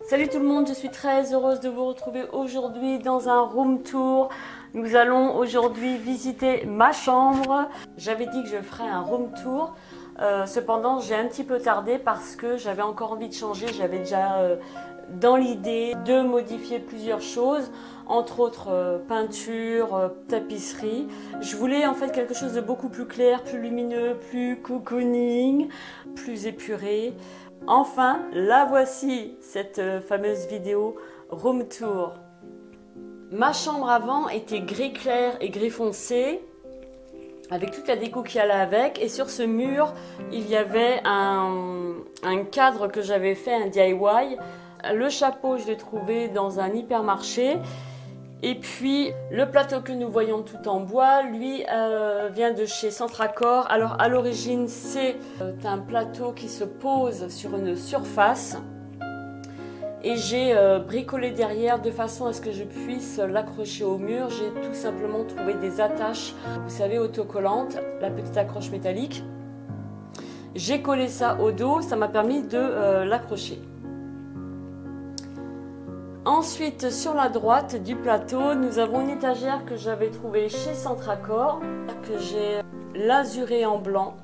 Salut tout le monde, je suis très heureuse de vous retrouver aujourd'hui dans un room tour. Nous allons aujourd'hui visiter ma chambre. J'avais dit que je ferais un room tour. Cependant, j'ai un petit peu tardé parce que j'avais encore envie de changer. J'avais déjà dans l'idée de modifier plusieurs choses, entre autres peinture, tapisserie. Je voulais en fait quelque chose de beaucoup plus clair, plus lumineux, plus cocooning, plus épuré. Enfin, la voici, cette fameuse vidéo room tour. Ma chambre avant était gris clair et gris foncé, avec toute la déco qui allait avec. Et sur ce mur, il y avait un cadre que j'avais fait, un DIY. Le chapeau, je l'ai trouvé dans un hypermarché. Et puis, le plateau que nous voyons tout en bois, lui, vient de chez Centracor. Alors, à l'origine, c'est un plateau qui se pose sur une surface. Et j'ai bricolé derrière de façon à ce que je puisse l'accrocher au mur. J'ai tout simplement trouvé des attaches, vous savez, autocollantes, la petite accroche métallique. J'ai collé ça au dos, ça m'a permis de l'accrocher. Ensuite, sur la droite du plateau, nous avons une étagère que j'avais trouvée chez Centracor, que j'ai lasurée en blanc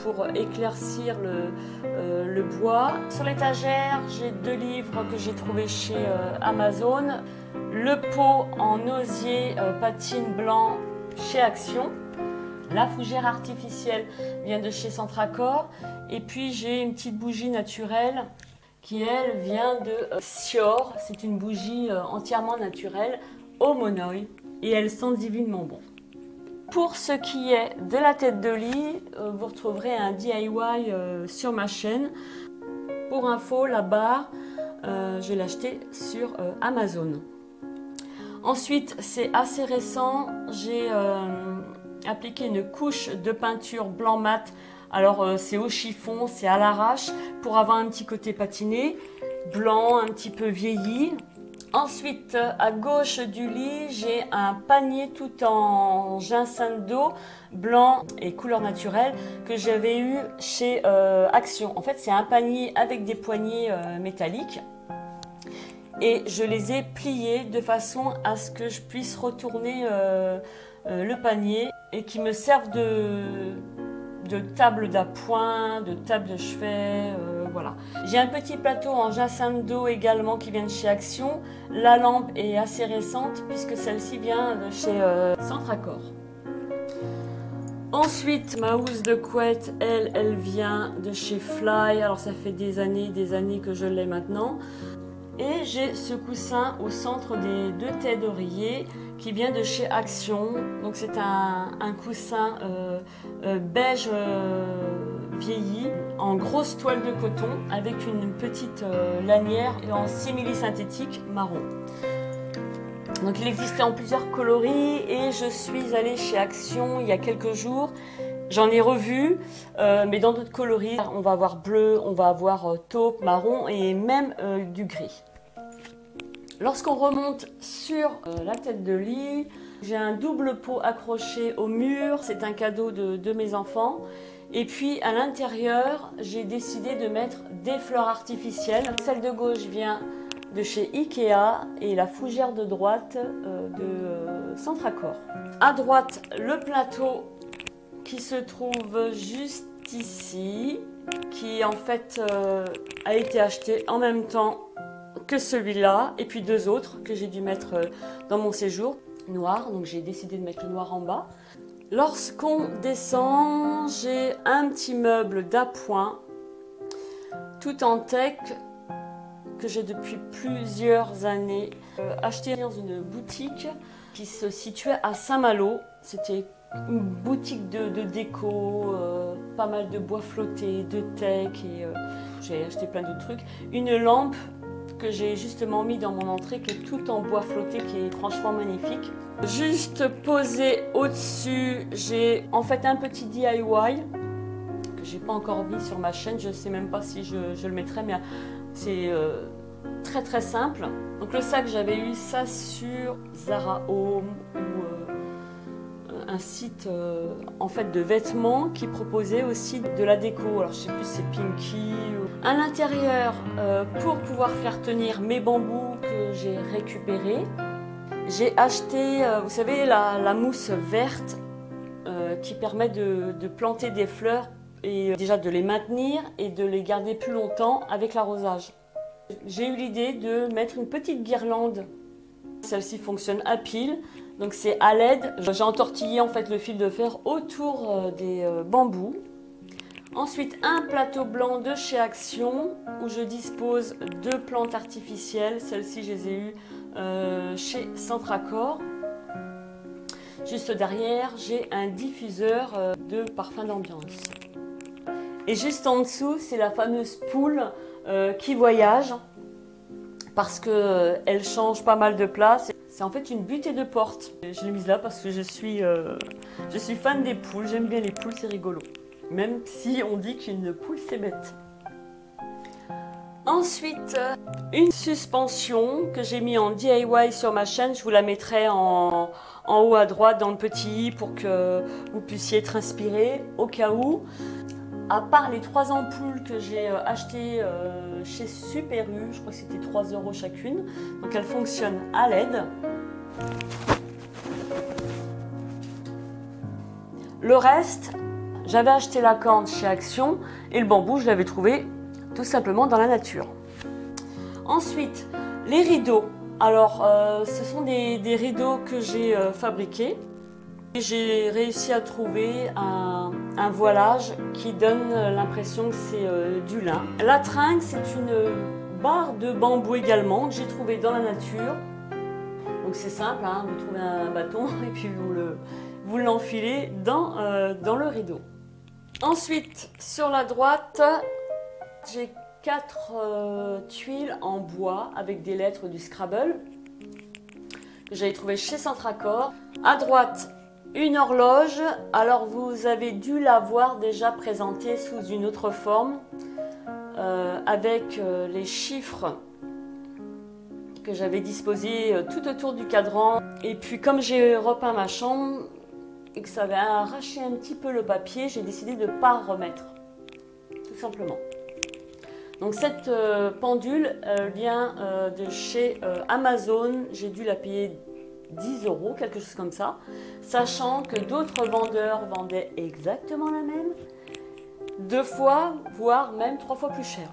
pour éclaircir le bois. Sur l'étagère, j'ai 2 livres que j'ai trouvés chez Amazon. Le pot en osier patine blanc chez Action. La fougère artificielle vient de chez Centracor. Et puis j'ai une petite bougie naturelle qui elle vient de Sior. C'est une bougie entièrement naturelle au monoï et elle sent divinement bon. Pour ce qui est de la tête de lit, vous retrouverez un DIY sur ma chaîne. Pour info, la barre, je l'ai achetée sur Amazon. Ensuite, c'est assez récent, j'ai appliqué une couche de peinture blanc mat. Alors c'est au chiffon, c'est à l'arrache pour avoir un petit côté patiné, blanc, un petit peu vieilli. Ensuite, à gauche du lit, j'ai un panier tout en ginseng d'eau, blanc et couleur naturelle que j'avais eu chez Action. En fait, c'est un panier avec des poignées métalliques et je les ai pliés de façon à ce que je puisse retourner le panier et qui me servent de table d'appoint, de table de chevet, voilà. J'ai un petit plateau en ginseng d'eau également qui vient de chez Action. La lampe est assez récente puisque celle-ci vient de chez Centracor. Ensuite, ma housse de couette, elle vient de chez Fly. Alors ça fait des années que je l'ai maintenant. Et j'ai ce coussin au centre des 2 têtes d'oreiller qui vient de chez Action. Donc c'est un coussin beige vieilli en grosse toile de coton avec une petite lanière en simili synthétique marron. Donc il existait en plusieurs coloris et je suis allée chez Action il y a quelques jours. J'en ai revu, mais dans d'autres coloris. On va avoir bleu, on va avoir taupe, marron et même du gris. Lorsqu'on remonte sur la tête de lit, j'ai un double pot accroché au mur. C'est un cadeau de mes enfants. Et puis à l'intérieur, j'ai décidé de mettre des fleurs artificielles. Celle de gauche vient de chez Ikea et la fougère de droite de Centracor. À droite, le plateau qui se trouve juste ici, qui en fait a été acheté en même temps que celui-là, et puis 2 autres que j'ai dû mettre dans mon séjour, noir, donc j'ai décidé de mettre le noir en bas. Lorsqu'on descend, j'ai un petit meuble d'appoint, tout en teck, que j'ai depuis plusieurs années, acheté dans une boutique qui se situait à Saint-Malo. C'était une boutique de déco, pas mal de bois flotté, de teck, et j'ai acheté plein de trucs. Une lampe que j'ai justement mis dans mon entrée qui est tout en bois flotté, qui est franchement magnifique. Juste posé au-dessus, j'ai en fait un petit DIY que j'ai pas encore mis sur ma chaîne. Je sais même pas si je le mettrai, mais c'est très très simple. Donc le sac, j'avais eu ça sur Zara Home ou un site en fait de vêtements qui proposait aussi de la déco. Alors je sais plus si c'est Pinky. À l'intérieur, pour pouvoir faire tenir mes bambous que j'ai récupérés, j'ai acheté, vous savez, la mousse verte qui permet de planter des fleurs et déjà de les maintenir et de les garder plus longtemps avec l'arrosage. J'ai eu l'idée de mettre une petite guirlande. Celle-ci fonctionne à pile, donc c'est à LED. J'ai entortillé en fait le fil de fer autour des bambous. Ensuite, un plateau blanc de chez Action où je dispose de plantes artificielles. Celles-ci, je les ai eues chez Centracor. Juste derrière, j'ai un diffuseur de parfum d'ambiance. Et juste en dessous, c'est la fameuse poule qui voyage parce qu'elle change pas mal de place. C'est en fait une butée de porte. Je l'ai mise là parce que je suis fan des poules. J'aime bien les poules, c'est rigolo. Même si on dit qu'une poule, c'est bête. Ensuite, une suspension que j'ai mis en DIY sur ma chaîne. Je vous la mettrai en haut à droite dans le petit i pour que vous puissiez être inspiré au cas où. À part les 3 ampoules que j'ai achetées chez Super U, je crois que c'était 3 € chacune. Donc elles fonctionnent à LED. Le reste, j'avais acheté la corde chez Action et le bambou, je l'avais trouvé tout simplement dans la nature. Ensuite, les rideaux. Alors, ce sont des rideaux que j'ai fabriqués. J'ai réussi à trouver un voilage qui donne l'impression que c'est du lin. La tringle, c'est une barre de bambou également que j'ai trouvée dans la nature. Donc c'est simple, hein, vous trouvez un bâton et puis vous l'enfilez dans le rideau. Ensuite, sur la droite, j'ai 4 tuiles en bois avec des lettres du Scrabble que j'avais trouvé chez Centracor. À droite, une horloge. Alors vous avez dû la voir déjà présentée sous une autre forme avec les chiffres que j'avais disposés tout autour du cadran. Et puis comme j'ai repeint ma chambre et que ça avait arraché un petit peu le papier, j'ai décidé de ne pas remettre, tout simplement. Donc cette pendule vient de chez Amazon. J'ai dû la payer 10 €, quelque chose comme ça, sachant que d'autres vendeurs vendaient exactement la même, 2 fois, voire même 3 fois plus cher.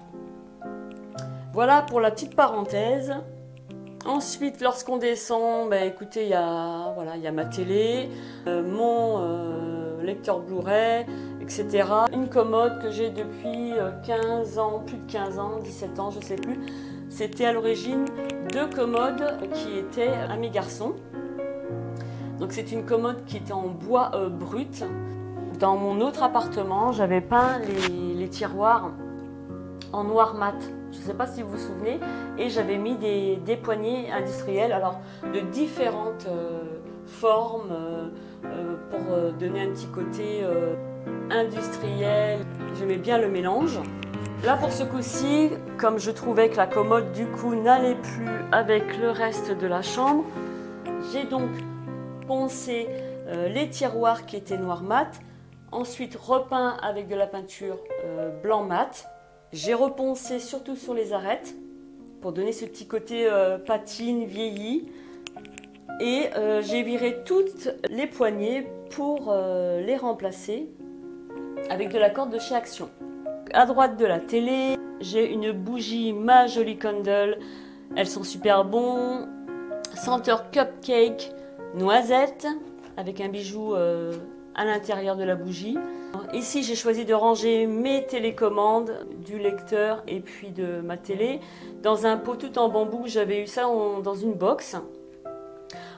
Voilà pour la petite parenthèse. Ensuite, lorsqu'on descend, écoutez, il y a ma télé, mon lecteur Blu-ray, etc. Une commode que j'ai depuis 15 ans, plus de 15 ans, 17 ans, je ne sais plus. C'était à l'origine 2 commodes qui étaient à mes garçons. Donc c'est une commode qui était en bois brut. Dans mon autre appartement, j'avais peint les tiroirs en noir mat. Je ne sais pas si vous vous souvenez. Et j'avais mis des poignées industrielles, alors de différentes formes pour donner un petit côté industriel. J'aimais bien le mélange. Là pour ce coup-ci, comme je trouvais que la commode du coup n'allait plus avec le reste de la chambre, j'ai donc poncé les tiroirs qui étaient noir mat, ensuite repeint avec de la peinture blanc mat. J'ai reponcé surtout sur les arêtes pour donner ce petit côté patine vieilli, et j'ai viré toutes les poignées pour les remplacer avec de la corde de chez Action. À droite de la télé, j'ai une bougie Ma Jolie Candle. Elles sont super bonnes. Senteur cupcake noisette avec un bijou à l'intérieur de la bougie. Ici, j'ai choisi de ranger mes télécommandes du lecteur et puis de ma télé dans un pot tout en bambou. J'avais eu ça dans une box.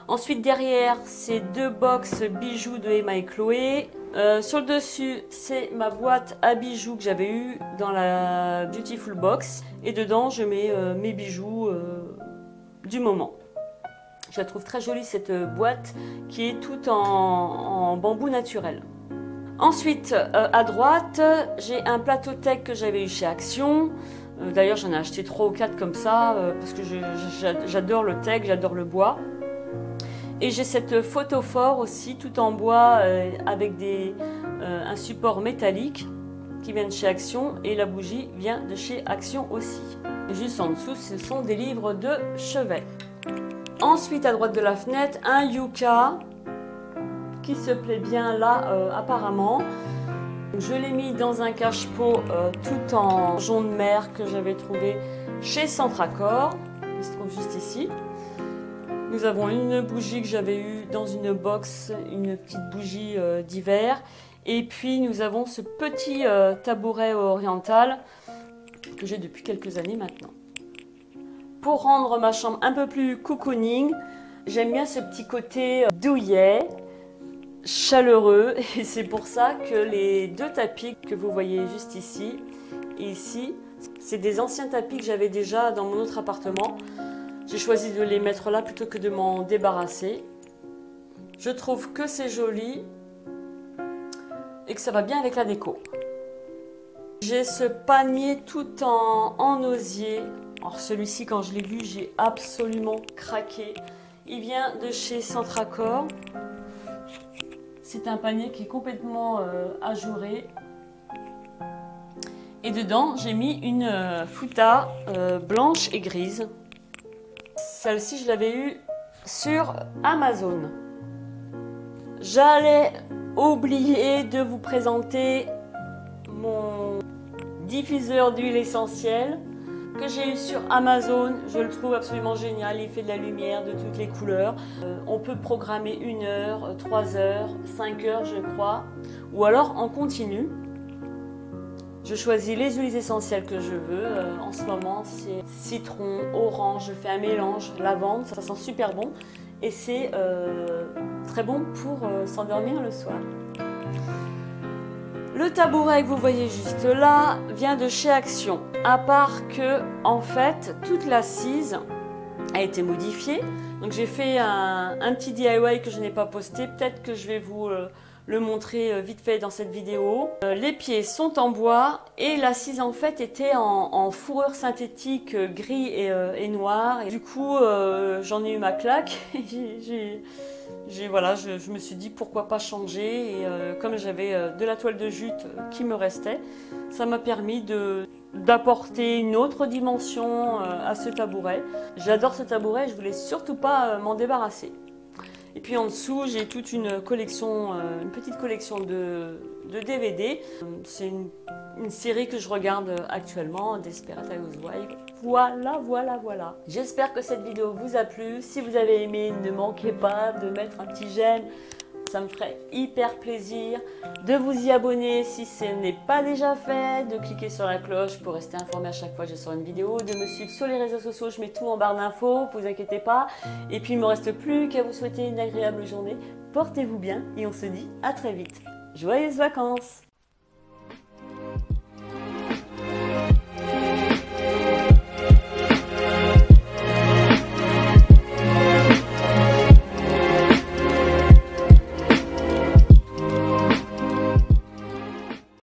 Ensuite, derrière, c'est 2 box bijoux de Emma et Chloé. Sur le dessus, c'est ma boîte à bijoux que j'avais eue dans la Beautiful Box. Et dedans, je mets mes bijoux du moment. Je la trouve très jolie, cette boîte qui est toute en bambou naturel. Ensuite, à droite, j'ai un plateau tech que j'avais eu chez Action. D'ailleurs, j'en ai acheté 3 ou 4 comme ça parce que j'adore le tech, j'adore le bois. Et j'ai cette photophore aussi, tout en bois, avec un support métallique qui vient de chez Action. Et la bougie vient de chez Action aussi. Et juste en dessous, ce sont des livres de chevet. Ensuite, à droite de la fenêtre, un yucca qui se plaît bien là, apparemment. Je l'ai mis dans un cache-pot tout en jaune mer que j'avais trouvé chez Centracor. Il se trouve juste ici. Nous avons une bougie que j'avais eue dans une box, une petite bougie d'hiver. Et puis nous avons ce petit tabouret oriental que j'ai depuis quelques années maintenant. Pour rendre ma chambre un peu plus cocooning, j'aime bien ce petit côté douillet, chaleureux. Et c'est pour ça que les deux tapis que vous voyez juste ici et ici, c'est des anciens tapis que j'avais déjà dans mon autre appartement. J'ai choisi de les mettre là plutôt que de m'en débarrasser. Je trouve que c'est joli et que ça va bien avec la déco. J'ai ce panier tout en osier. Alors celui-ci, quand je l'ai vu, j'ai absolument craqué. Il vient de chez Centracor. C'est un panier qui est complètement ajouré. Et dedans, j'ai mis une fouta blanche et grise. Celle-ci, je l'avais eue sur Amazon. J'allais oublier de vous présenter mon diffuseur d'huile essentielle que j'ai eu sur Amazon. Je le trouve absolument génial. Il fait de la lumière de toutes les couleurs. On peut programmer 1 heure, 3 heures, 5 heures, je crois. Ou alors en continu. Je choisis les huiles essentielles que je veux. En ce moment, c'est citron, orange. Je fais un mélange, lavande. Ça sent super bon. Et c'est très bon pour s'endormir le soir. Le tabouret que vous voyez juste là vient de chez Action. À part que, en fait, toute l'assise a été modifiée. Donc j'ai fait un petit DIY que je n'ai pas posté. Peut-être que je vais vous le montrer vite fait dans cette vidéo. Les pieds sont en bois et l'assise en fait était en fourrure synthétique gris et noir. Et du coup j'en ai eu ma claque. Voilà, je me suis dit pourquoi pas changer. Et comme j'avais de la toile de jute qui me restait, ça m'a permis d'apporter une autre dimension à ce tabouret. J'adore ce tabouret, je voulais surtout pas m'en débarrasser. Et puis en dessous, j'ai toute une collection, une petite collection de DVD. C'est une série que je regarde actuellement, Desperate Housewives. Voilà. J'espère que cette vidéo vous a plu. Si vous avez aimé, ne manquez pas de mettre un petit j'aime. Ça me ferait hyper plaisir de vous y abonner si ce n'est pas déjà fait, de cliquer sur la cloche pour rester informé à chaque fois que je sors une vidéo, de me suivre sur les réseaux sociaux, je mets tout en barre d'infos, vous inquiétez pas. Et puis il ne me reste plus qu'à vous souhaiter une agréable journée. Portez-vous bien et on se dit à très vite. Joyeuses vacances!